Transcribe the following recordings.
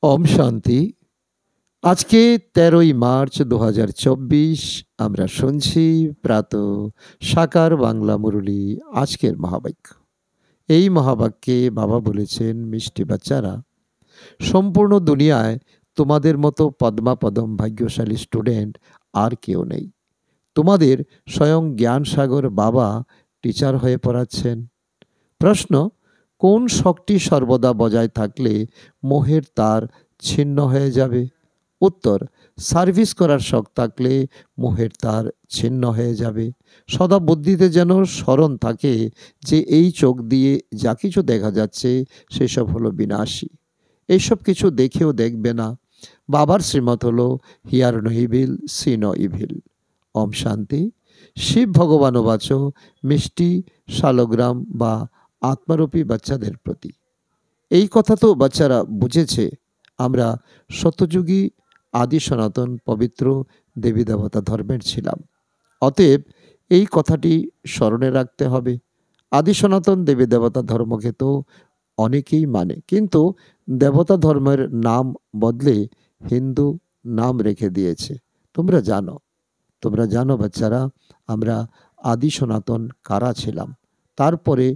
ওম শান্তি। আজকে ১৩ই মার্চ ২০২৪। আমরা শুনছি প্রাত সাকার বাংলা মুরলী। আজকের মহাবাক্য, এই মহাবাক্যে বাবা বলেছেন, মিষ্টি বাচ্চারা, সম্পূর্ণ দুনিয়ায় তোমাদের মতো পদ্মাপদম ভাগ্যশালী স্টুডেন্ট আর কেউ নেই। তোমাদের স্বয়ং জ্ঞান সাগর বাবা টিচার হয়ে পড়াচ্ছেন। প্রশ্ন, কোন শক্তি সর্বদা বজায় থাকলে মোহের তার ছিন্ন হয়ে যাবে? উত্তর, সার্ভিস করার শখ থাকলে মোহের তার ছিন্ন হয়ে যাবে। সদা বুদ্ধিতে যেন স্মরণ থাকে যে এই চোখ দিয়ে যা কিছু দেখা যাচ্ছে সেসব হলো বিনাশী। এইসব কিছু দেখেও দেখবে না। বাবার শ্রীমত হলো hear no evil, see no evil. ওম শান্তি। শিব ভগবান বাচ মিষ্টি শালগ্রাম বা আত্মারূপী বাচ্চাদের প্রতি। এই কথা তো বাচ্চারা বুঝেছে, আমরা সত্যযুগী আদি সনাতন পবিত্র দেবী দেবতা ধর্মের ছিলাম। অতএব এই কথাটি স্মরণে রাখতে হবে। আদি সনাতন দেবী দেবতা ধর্মকে তো অনেকেই মানে, কিন্তু দেবতা ধর্মের নাম বদলে হিন্দু নাম রেখে দিয়েছে। তোমরা জানো বাচ্চারা, আমরা আদি সনাতন কারা ছিলাম। তারপরে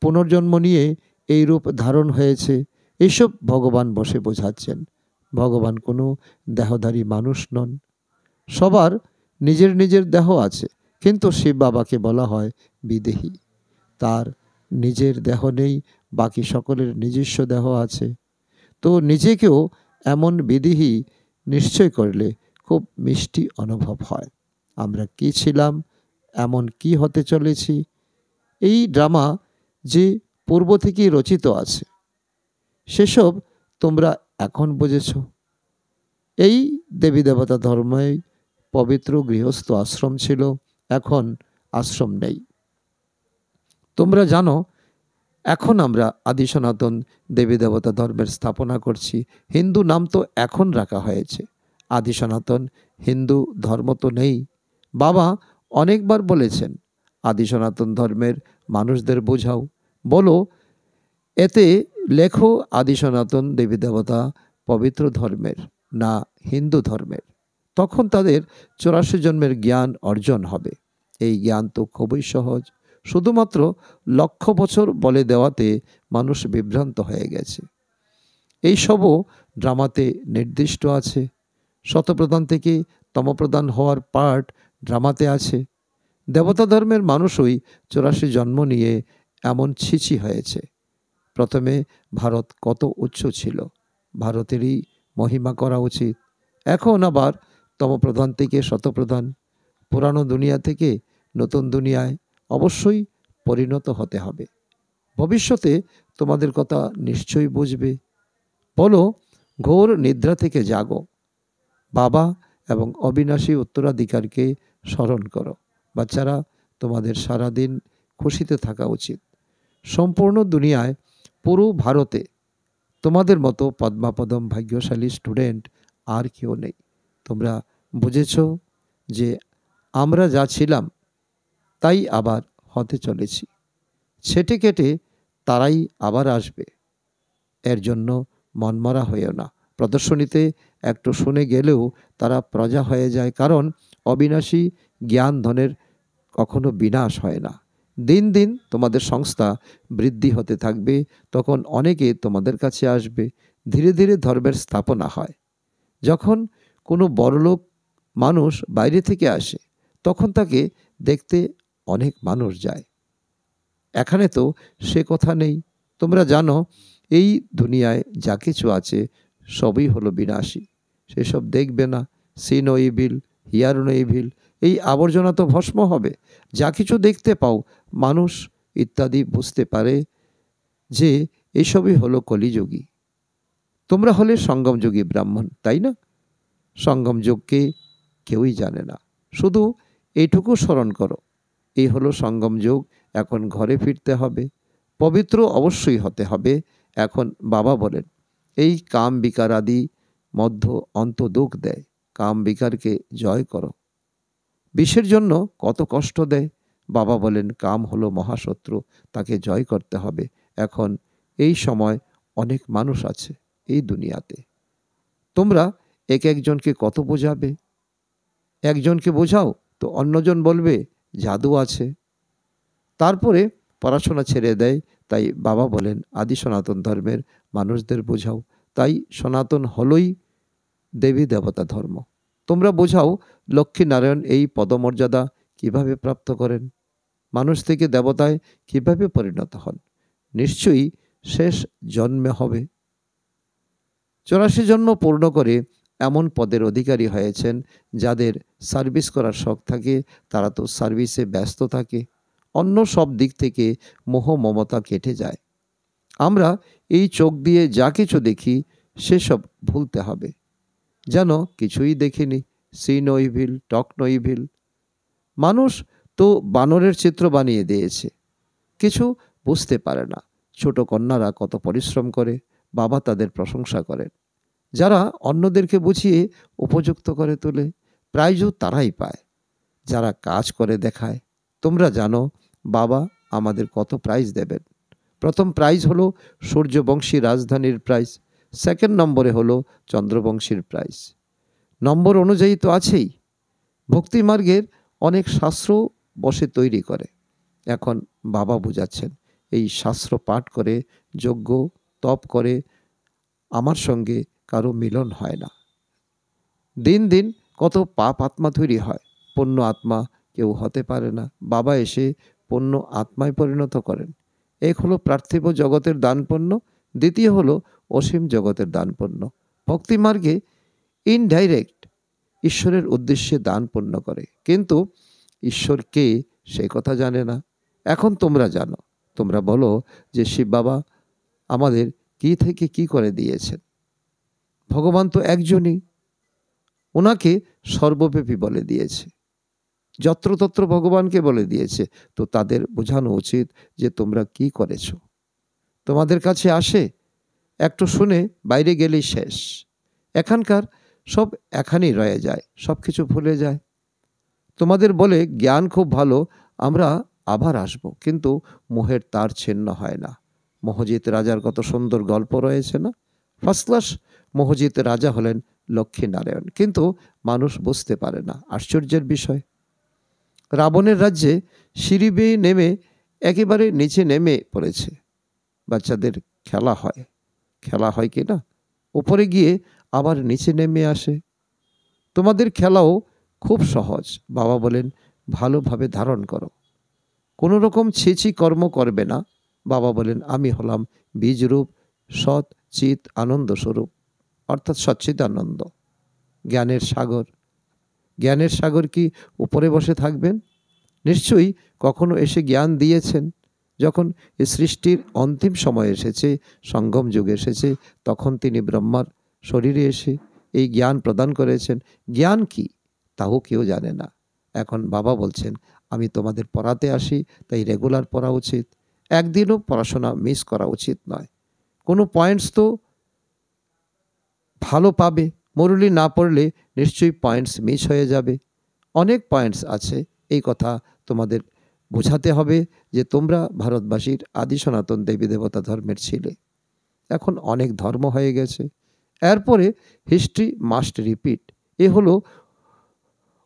পুনর্জন্ম নিয়ে এই রূপ ধারণ হয়েছে। এসব ভগবান বসে বোঝাচ্ছেন। ভগবান কোনো দেহধারী মানুষ নন। সবার নিজের নিজের দেহ আছে, কিন্তু শিব বাবাকে বলা হয় বিদেহী। তার নিজের দেহ নেই, বাকি সকলের নিজস্ব দেহ আছে। তো নিজেকেও এমন বিদেহী নিশ্চয় করলে খুব মিষ্টি অনুভব হয়। আমরা কি ছিলাম, এমন কি হতে চলেছি, এই ড্রামা যে পূর্ব থেকেই রচিত আছে, সেসব তোমরা এখন বুঝেছ। এই দেবী দেবতা ধর্মে পবিত্র গৃহস্থ আশ্রম ছিল, এখন আশ্রম নেই। তোমরা জানো, এখন আমরা আদি সনাতন দেবী দেবতা ধর্মের স্থাপনা করছি। হিন্দু নাম তো এখন রাখা হয়েছে, আদি সনাতন হিন্দু ধর্ম তো নেই। বাবা অনেকবার বলেছেন, আদি সনাতন ধর্মের মানুষদের বোঝাও, বলো এতে লেখো আদি সনাতন দেবী দেবতা পবিত্র ধর্মের, না হিন্দু ধর্মের। তখন তাদের 84 জন্মের জ্ঞান অর্জন হবে। এই জ্ঞান তো খুবই সহজ, শুধুমাত্র লক্ষ বছর বলে দেওয়াতে মানুষ বিভ্রান্ত হয়ে গেছে। এই সবও ড্রামাতে নির্দিষ্ট আছে। শতপ্রধান থেকে তমপ্রধান হওয়ার পার্ট ড্রামাতে আছে। দেবতা ধর্মের মানুষই 84 জন্ম নিয়ে এমন ছিছি হয়েছে। প্রথমে ভারত কত উচ্চ ছিল, ভারতেরই মহিমা করা উচিত। এখন আবার তমপ্রধান থেকে শতপ্রধান, পুরানো দুনিয়া থেকে নতুন দুনিয়ায় অবশ্যই পরিণত হতে হবে। ভবিষ্যতে তোমাদের কথা নিশ্চয়ই বুঝবে। বলো, ঘোর নিদ্রা থেকে জাগো, বাবা এবং অবিনাশী উত্তরাধিকারকে স্মরণ করো। বাচ্চারা, তোমাদের সারাদিন খুশিতে থাকা উচিত। সম্পূর্ণ দুনিয়ায়, পুরো ভারতে তোমাদের মতো পদ্মাপদম ভাগ্যশালী স্টুডেন্ট আর কেউ নেই। তোমরা বুঝেছ যে আমরা যা ছিলাম তাই আবার হতে চলেছি। ছেটে কেটে তারাই আবার আসবে। এর জন্য মনমরা হয়েও না। প্রদর্শনীতে একটু শুনে গেলেও তারা প্রজা হয়ে যায়, কারণ অবিনাশী জ্ঞান ধনের কখনো বিনাশ হয় না। দিন দিন তোমাদের সংস্থা বৃদ্ধি হতে থাকবে, তখন অনেকে তোমাদের কাছে আসবে। ধীরে ধীরে ধর্মের স্থাপনা হয়। যখন কোনো বড়লোক মানুষ বাইরে থেকে আসে, তখন তাকে দেখতে অনেক মানুষ যায়। এখানে তো সে কথা নেই। তোমরা জানো, এই দুনিয়ায় যা কিছু আছে সবই হলো বিনাশী। সেসব দেখবে না। See no evil, hear no evil. এই আবর্জনা তো ভস্ম হবে। যা কিছু দেখতে পাও, মানুষ ইত্যাদি বুঝতে পারে যে এইসবই হলো কলিযুগী। তোমরা হলে সঙ্গমযুগী ব্রাহ্মণ, তাই না? সঙ্গম যুগকে কেউই জানে না। শুধু এইটুকু স্মরণ করো, এই হলো সঙ্গম যুগ। এখন ঘরে ফিরতে হবে, পবিত্র অবশ্যই হতে হবে। এখন বাবা বলেন, এই কাম বিকার আদি মধ্য অন্ত দুঃখ দেয়, কাম বিকারকে জয় করো। বিষের জন্য কত কষ্ট দেয়। বাবা বলেন, কাম হলো মহাশত্রু, তাকে জয় করতে হবে। এখন এই সময় অনেক মানুষ আছে এই দুনিয়াতে, তোমরা এক একজনকে কত বোঝাবে? একজনকে বোঝাও তো অন্যজন বলবে জাদু আছে। তারপরে পড়াশোনা ছেড়ে দেয়। তাই বাবা বলেন আদি সনাতন ধর্মের মানুষদের বোঝাও। তাই সনাতন হলোই দেবী দেবতা ধর্ম। তোমরা বোঝাও লক্ষ্মীনারায়ণ এই পদমর্যাদা কিভাবে প্রাপ্ত করেন, মানুষ থেকে দেবতায় কিভাবে পরিণত হন। নিশ্চয়ই শেষ জন্মে হবে। 84 জন্ম পূর্ণ করে এমন পদের অধিকারী হয়েছেন যাদের সার্ভিস করার শখ থাকে, তারা তো সার্ভিসে ব্যস্ত থাকে। অন্য সব দিক থেকে মোহ মমতা কেটে যায়। আমরা এই চোখ দিয়ে যা কিছু দেখি সেসব ভুলতে হবে, যেন কিছুই দেখিনি। See no evil, talk no evil. মানুষ তো বানরের চিত্র বানিয়ে দিয়েছে, কিছু বুঝতে পারে না। ছোট কন্যারা কত পরিশ্রম করে, বাবা তাদের প্রশংসা করেন। যারা অন্যদেরকে বুঝিয়ে উপযুক্ত করে তোলে, প্রাইজও তারাই পায় যারা কাজ করে দেখায়। তোমরা জানো বাবা আমাদের কত প্রাইজ দেবেন। প্রথম প্রাইজ হলো সূর্যবংশী রাজধানীর প্রাইজ, সেকেন্ড নম্বরে হলো চন্দ্রবংশীর প্রাইজ। নম্বর অনুযায়ী তো আছেই। ভক্তিমার্গের অনেক শাস্ত্র বসে তৈরি করে। এখন বাবা বুঝাচ্ছেন এই শাস্ত্র পাঠ করে, যজ্ঞ তপ করে আমার সঙ্গে কারো মিলন হয় না। দিন দিন কত পাপ আত্মা তৈরি হয়, পূর্ণ আত্মা কেউ হতে পারে না। বাবা এসে পূর্ণ আত্মায় পরিণত করেন। এক হলো পার্থিব জগতের দানপণ্য, দ্বিতীয় হলো অসীম জগতের দানপণ্য। ভক্তিমার্গে ইনডাইরেক্ট ঈশ্বরের উদ্দেশ্যে দান পূর্ণ করে, কিন্তু ঈশ্বর কে সে কথা জানে না। এখন তোমরা জানো। তোমরা বলো যে শিব বাবা আমাদের কি থেকে কি করে দিয়েছেন। ভগবান তো একজনই, ওনাকে সর্বব্যাপী বলে দিয়েছে, যত্রতত্র ভগবানকে বলে দিয়েছে। তো তাদের বোঝানো উচিত যে তোমরা কি করেছ। তোমাদের কাছে আসে, একটু শুনে বাইরে গেলেই শেষ। এখানকার সব এখানেই রয়ে যায়, সব কিছু ভুলে যায়। তোমাদের বলে জ্ঞান খুব ভালো, আমরা আবার আসব, কিন্তু মোহের তার ছিন্ন হয় না। মোহজিৎ রাজার কত সুন্দর গল্প রয়েছে না? ফার্স্ট ক্লাস মোহজিৎ রাজা হলেন লক্ষ্মীনারায়ণ, কিন্তু মানুষ বুঝতে পারে না। আশ্চর্যের বিষয়, রাবণের রাজ্যে সিঁড়ি বেয়ে নেমে একেবারে নিচে নেমে পড়েছে। বাচ্চাদের খেলা হয়, খেলা হয় কি না, উপরে গিয়ে আবার নিচে নেমে আসে। তোমাদের খেলাও খুব সহজ। বাবা বলেন ভালোভাবে ধারণ করো, কোনো রকম ছিছি কর্ম করবে না। বাবা বলেন আমি হলাম বীজরূপ সৎ চিত আনন্দ স্বরূপ, অর্থাৎ সচ্চিদানন্দ, জ্ঞানের সাগর। জ্ঞানের সাগর কি উপরে বসে থাকবেন? নিশ্চয়ই কখনো এসে জ্ঞান দিয়েছেন। যখন এই সৃষ্টির অন্তিম সময় এসেছে, সঙ্গম যুগ এসেছে, তখন তিনি ব্রহ্মার শরীরে এসে এই জ্ঞান প্রদান করেছেন। জ্ঞান কি তাও কেউ জানে না। এখন বাবা বলছেন আমি তোমাদের পড়াতে আসি, তাই রেগুলার পড়া উচিত। একদিনও পড়াশোনা মিস করা উচিত নয়। কোনো পয়েন্টস তো ভালো পাবে, মুরলি না পড়লে নিশ্চয়ই পয়েন্টস মিস হয়ে যাবে। অনেক পয়েন্টস আছে, এই কথা তোমাদের বোঝাতে হবে যে তোমরা ভারতবাসীর আদি সনাতন দেবী দেবতা ধর্মের ছিলে। এখন অনেক ধর্ম হয়ে গেছে। এরপরে হিস্ট্রি মাস্ট রিপিট। এ হলো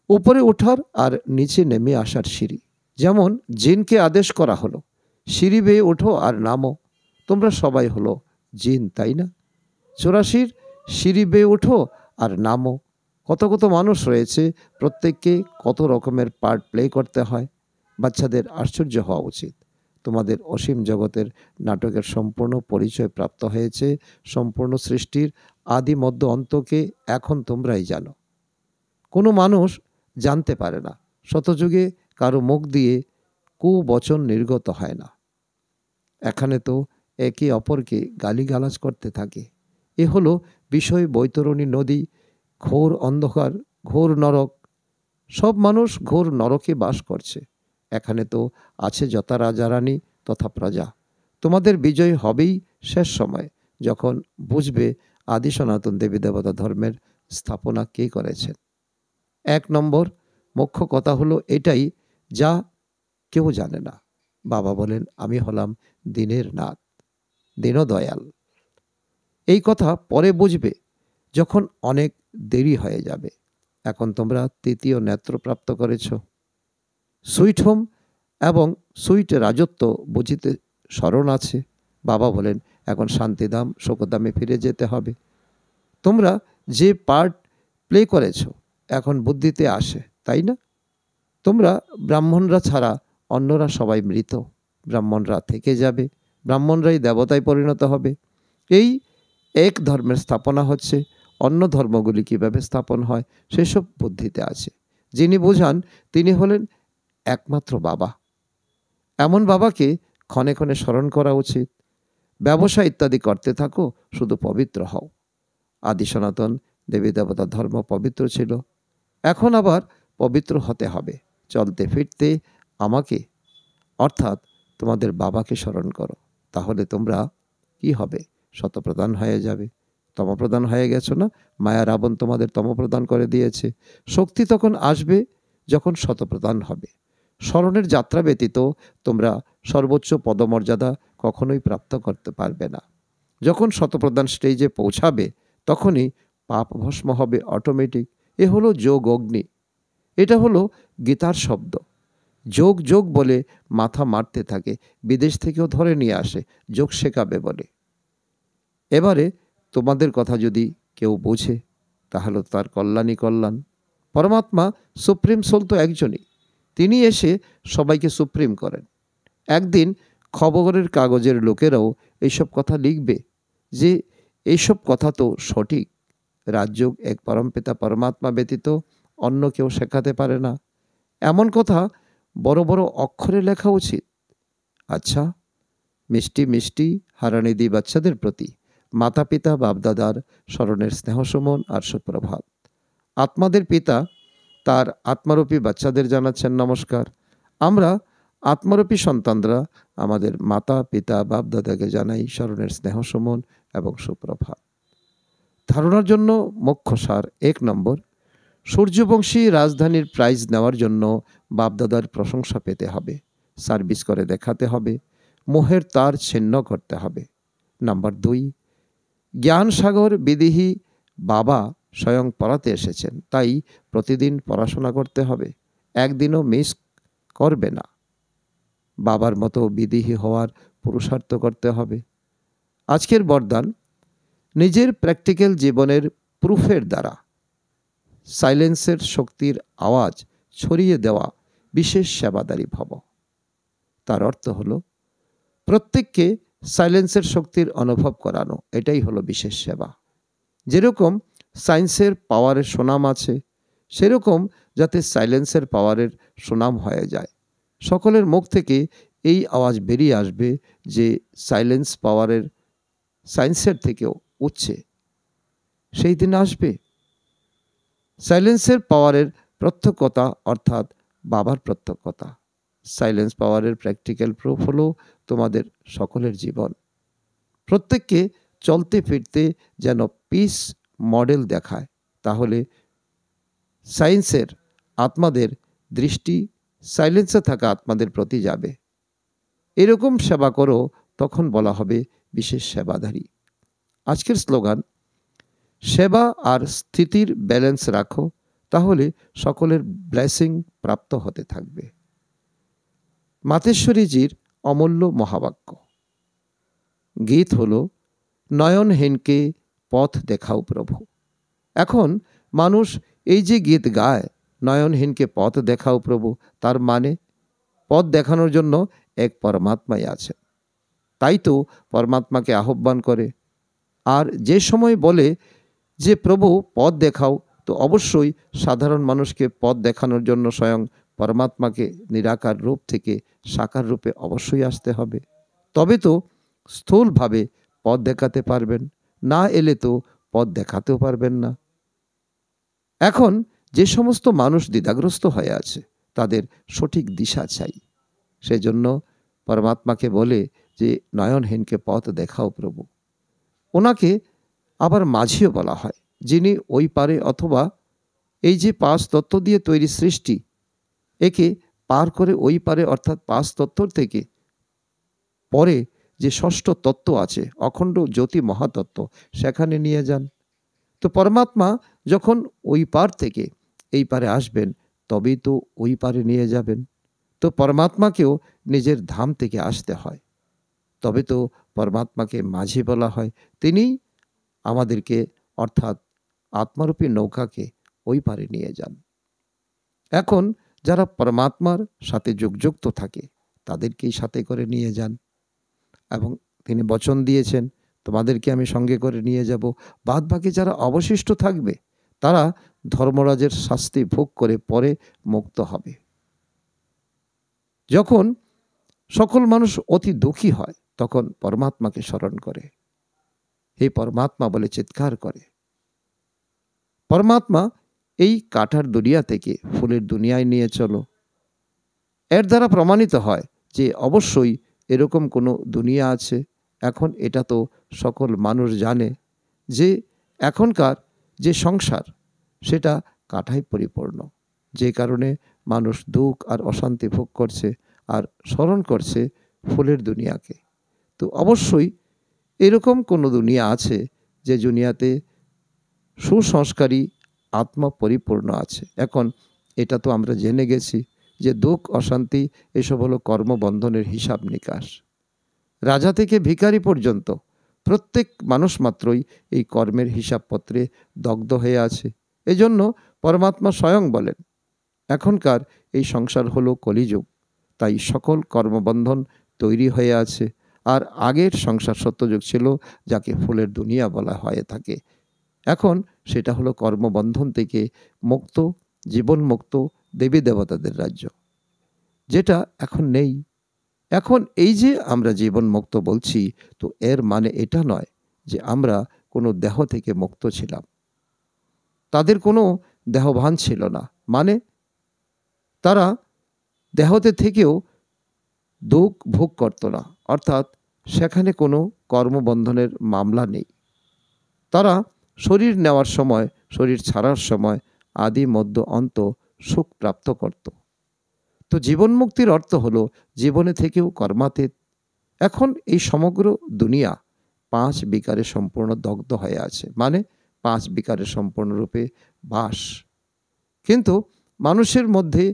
উপরে ওঠার আর নিচে নেমে আসার সিঁড়ি। যেমন জিনকে আদেশ করা হলো সিঁড়ি বেয়ে ওঠো আর নামো। তোমরা সবাই হলো জিন, তাই না? 84 সিঁড়ি বেয়ে ওঠো আর নামো। কত কত মানুষ রয়েছে, প্রত্যেককে কত রকমের পার্ট প্লে করতে হয়। বাচ্চাদের আশ্চর্য হওয়া উচিত। তোমাদের অসীম জগতের নাটকের সম্পূর্ণ পরিচয় প্রাপ্ত হয়েছে। সম্পূর্ণ সৃষ্টির আদি মধ্য অন্তকে এখন তোমরাই জানো। কোনো মানুষ জানতে পারে না। শতযুগে কারো মুখ দিয়ে কুবচন নির্গত হয় না। এখানে তো একে অপরকে গালিগালাজ করতে থাকে। এ হলো বিষয় বৈতরণী নদী, ঘোর অন্ধকার, ঘোর নরক। সব মানুষ ঘোর নরকে বাস করছে। এখানে তো আছে যথা রাজা রানী তথা প্রজা। তোমাদের বিজয় হবেই শেষ সময়, যখন বুঝবে আদি সনাতন দেবী দেবতা ধর্মের স্থাপনা কে করেছেন। 1 নম্বর মুখ্য কথা হলো এটাই, যা কেউ জানে না। বাবা বলেন আমি হলাম দিনের নাথ, দীনদয়াল। এই কথা পরে বুঝবে যখন অনেক দেরি হয়ে যাবে। এখন তোমরা তৃতীয় নেত্র প্রাপ্ত করেছ। সুইট হোম এবং সুইট রাজত্ব বুঝিতে স্মরণ আছে। বাবা বলেন, এখন শান্তিধাম শোকধামে ফিরে যেতে হবে। তোমরা যে পার্ট প্লে করেছ এখন বুদ্ধিতে আসে, তাই না? তোমরা ব্রাহ্মণরা ছাড়া অন্যরা সবাই মৃত। ব্রাহ্মণরা থেকে যাবে, ব্রাহ্মণরাই দেবতায় পরিণত হবে। এই এক ধর্মের স্থাপনা হচ্ছে, অন্য ধর্মগুলি কীভাবে স্থাপন হয় সেসব বুদ্ধিতে আছে। যিনি বোঝান তিনি হলেন একমাত্র বাবা। এমন বাবাকে ক্ষণে ক্ষণে স্মরণ করা উচিত। ব্যবসা ইত্যাদি করতে থাকো, শুধু পবিত্র হও। আদি সনাতন দেবী দেবতার ধর্ম পবিত্র ছিল, এখন আবার পবিত্র হতে হবে। চলতে ফিরতে আমাকে অর্থাৎ তোমাদের বাবাকে স্মরণ করো, তাহলে তোমরা কি হবে? শতপ্রধান হয়ে যাবে। তমপ্রধান হয়ে গেছো না? মায়া রাবণ তোমাদের তমপ্রধান করে দিয়েছে। শক্তি তখন আসবে যখন শতপ্রধান হবে। স্মরণের যাত্রা ব্যতীত তোমরা সর্বোচ্চ পদমর্যাদা কখনোই প্রাপ্ত করতে পারবে না। যখন শতপ্রধান স্টেজে পৌঁছাবে তখনই পাপ ভস্ম হবে অটোমেটিক। এ হলো যোগ অগ্নি। এটা হলো গীতার শব্দ। যোগ যোগ বলে মাথা মারতে থাকে, বিদেশ থেকেও ধরে নিয়ে আসে যোগ শেখাবে বলে। এবারে তোমাদের কথা যদি কেউ বোঝে তাহলে তার কল্যাণই কল্যাণ। পরমাত্মা সুপ্রিম সোল তো একজনই, তিনি এসে সবাইকে সুপ্রিম করেন। একদিন খবরের কাগজের লোকেরাও এইসব কথা লিখবে যে এইসব কথা তো সঠিক, রাজযোগ এক পরমপিতা পরমাত্মা ব্যতীত অন্য কেউ শেখাতে পারে না। এমন কথা বড় বড় অক্ষরে লেখা উচিত। আচ্ছা, মিষ্টি মিষ্টি হারানিধি বাচ্চাদের প্রতি মাতা পিতা বাপদাদার স্মরণের স্নেহসুমন আর সুপ্রভাত। আত্মাদের পিতা তার আত্মারূপী বাচ্চাদের জানাচ্ছেন নমস্কার। আমরা আত্মারূপী সন্তানরা আমাদের মাতা পিতা বাপদাদাকে জানাই স্মরণের স্নেহসুমন এবং সুপ্রভাত। ধারণার জন্য মুখ্য সার: 1 নম্বর, সূর্যবংশী রাজধানীর প্রাইজ নেওয়ার জন্য বাপদাদার প্রশংসা পেতে হবে, সার্ভিস করে দেখাতে হবে, মোহের তার ছিন্ন করতে হবে। নাম্বার 2, জ্ঞান সাগর বিদেহী বাবা স্বয়ং পড়াতে এসেছেন, তাই প্রতিদিন পড়াশোনা করতে হবে, একদিনও মিস করবে না। বাবার মতো বিদেহী হওয়ার পুরুষার্থ করতে হবে। আজকের বরদান: নিজের প্র্যাকটিক্যাল জীবনের প্রুফের দ্বারা সাইলেন্সের শক্তির আওয়াজ ছড়িয়ে দেওয়া বিশেষ সেবাদারী ভব। তার অর্থ হলো প্রত্যেককে সাইলেন্সের শক্তির অনুভব করানো, এটাই হলো বিশেষ সেবা। যেরকম সায়েন্সের পাওয়ারের সুনাম আছে, সেরকম যাতে সাইলেন্সের পাওয়ারের সুনাম হয়ে যায়। সকলের মুখ থেকে এই আওয়াজ বেরিয়ে আসবে যে সাইলেন্স পাওয়ারের সায়েন্সের থেকেও উচ্চে। সেই দিন আসবে। সাইলেন্সের পাওয়ারের প্রত্যক্ষতা অর্থাৎ বাবার প্রত্যক্ষতা। সাইলেন্স পাওয়ারের প্র্যাকটিক্যাল প্রুফ হলো তোমাদের সকলের জীবন। প্রত্যেককে চলতে ফিরতে যেন পিস মডেল দেখায়, তাহলে সায়েন্সের আত্মাদের দৃষ্টি সাইলেন্সে থাকা আত্মাদের প্রতি যাবে। এরকম সেবা করো, তখন বলা হবে বিশেষ সেবাধারী। আজকের স্লোগান: সেবা আর স্থিতির ব্যালেন্স রাখো, তাহলে সকলের ব্লেসিং প্রাপ্ত হতে থাকবে। মাতেশ্বরীজির অমূল্য মহাবাক্য। গীত হলো নয়নহীনকে পথ দেখাও প্রভু। এখন মানুষ এই যে গীত গায়, নয়নহীনকে পথ দেখাও প্রভু, তার মানে পথ দেখানোর জন্য এক পরমাত্মাই আছে। তাই তো পরমাত্মাকে আহ্বান করে। আর যে সময় বলে যে প্রভু পথ দেখাও, তো অবশ্যই সাধারণ মানুষকে পথ দেখানোর জন্য স্বয়ং পরমাত্মাকে নিরাকার রূপ থেকে সাকার রূপে অবশ্যই আসতে হবে। তবে তো স্থূলভাবে পথ দেখাতে পারবেন, না এলে তো পথ দেখাতেও পারবেন না। এখন যে সমস্ত মানুষ দ্বিধাগ্রস্ত হয়ে আছে, তাদের সঠিক দিশা চাই। সেজন্য পরমাত্মাকে বলে যে নয়নহীনকে পথ দেখাও প্রভু। ওনাকে আবার মাঝিও বলা হয়, যিনি ওই পারে অথবা এই যে 5 তত্ত্ব দিয়ে তৈরি সৃষ্টি, একে পার করে ওই পারে অর্থাৎ 5 তত্ত্বর থেকে পরে যে ষষ্ঠ তত্ত্ব আছে অখণ্ড জ্যোতি মহাতত্ত্ব, সেখানে নিয়ে যান। তো পরমাত্মা যখন ওই পার থেকে এই পারে আসবেন, তবেই তো ওই পারে নিয়ে যাবেন। তো পরমাত্মাকেও নিজের ধাম থেকে আসতে হয়, তবে তো পরমাত্মাকে মাঝি বলা হয়। তিনিই আমাদেরকে, অর্থাৎ আত্মারূপী নৌকাকে ওই পারে নিয়ে যান। এখন যারা পরমাত্মার সাথে যুক্ত থাকে, তাদেরকেই সাথে করে নিয়ে যান। এবং তিনি বচন দিয়েছেন, তোমাদেরকে আমি সঙ্গে করে নিয়ে যাব। বাদবাকি যারা অবশিষ্ট থাকবে, তারা ধর্মরাজের শাস্তি ভোগ করে পরে মুক্ত হবে। যখন সকল মানুষ অতি দুঃখী হয়, তখন পরমাত্মাকে স্মরণ করে, হে পরমাত্মা বলে চিৎকার করে। পরমাত্মা এই কাঁটার দুনিয়া থেকে ফুলের দুনিয়ায় নিয়ে চলো। এর দ্বারা প্রমাণিত হয় যে অবশ্যই এরকম কোনো দুনিয়া আছে। এখন এটা তো সকল মানুষ জানে যে এখনকার যে সংসার, সেটা কাঁটায় পরিপূর্ণ, যে কারণে মানুষ দুঃখ আর অশান্তি ভোগ করছে আর স্মরণ করছে ফুলের দুনিয়াকে। তো অবশ্যই এরকম কোনো দুনিয়া আছে যে দুনিয়াতে সুসংস্কারী আত্মা পরিপূর্ণ আছে। এখন এটা তো আমরা জেনে গেছি যে দুঃখ, অশান্তি এসব হলো কর্মবন্ধনের হিসাব নিকাশ। রাজা থেকে ভিখারি পর্যন্ত প্রত্যেক মানুষ মাত্রই এই কর্মের হিসাবপত্রে দগ্ধ হয়ে আছে। এজন্য পরমাত্মা স্বয়ং বলেন, এখনকার এই সংসার হলো কলিযুগ, তাই সকল কর্মবন্ধন তৈরি হয়ে আছে। আর আগের সংসার সত্যযুগ ছিল, যাকে ফুলের দুনিয়া বলা হয়ে থাকে। এখন সেটা হলো কর্মবন্ধন থেকে মুক্ত, জীবনমুক্ত দেবী দেবতাদের রাজ্য, যেটা এখন নেই। এখন এই যে আমরা জীবন মুক্ত বলছি, তো এর মানে এটা নয় যে আমরা কোনো দেহ থেকে মুক্ত ছিলাম। তাদের কোনো দেহভান ছিল না, মানে তারা দেহতে থেকেও দুঃখ ভোগ করত না, অর্থাৎ সেখানে কোনো কর্মবন্ধনের মামলা নেই। তারা শরীর নেওয়ার সময়, শরীর ছাড়ার সময় আদি মধ্য অন্ত সুখ প্রাপ্ত করত। তো জীবন মুক্তির অর্থ হলো জীবনে থেকেও কর্মাতীত। এখন এই সমগ্র দুনিয়া 5 বিকারে সম্পূর্ণ দগ্ধ হয়ে আছে, মানে 5 বিকারে সম্পূর্ণরূপে বাস। কিন্তু মানুষের মধ্যে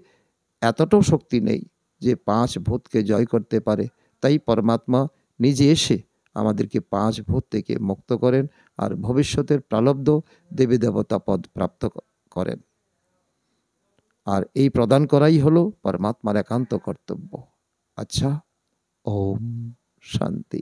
এতটাও শক্তি নেই যে 5 ভূতকে জয় করতে পারে। তাই পরমাত্মা নিজে এসে আমাদেরকে 5 ভূত থেকে মুক্ত করেন আর ভবিষ্যতের প্রালব্ধ দেবী দেবতা পদ প্রাপ্ত করেন। আর এই প্রদান করাই হলো পরমাত্মার একান্ত কর্তব্য। আচ্ছা, ওম শান্তি।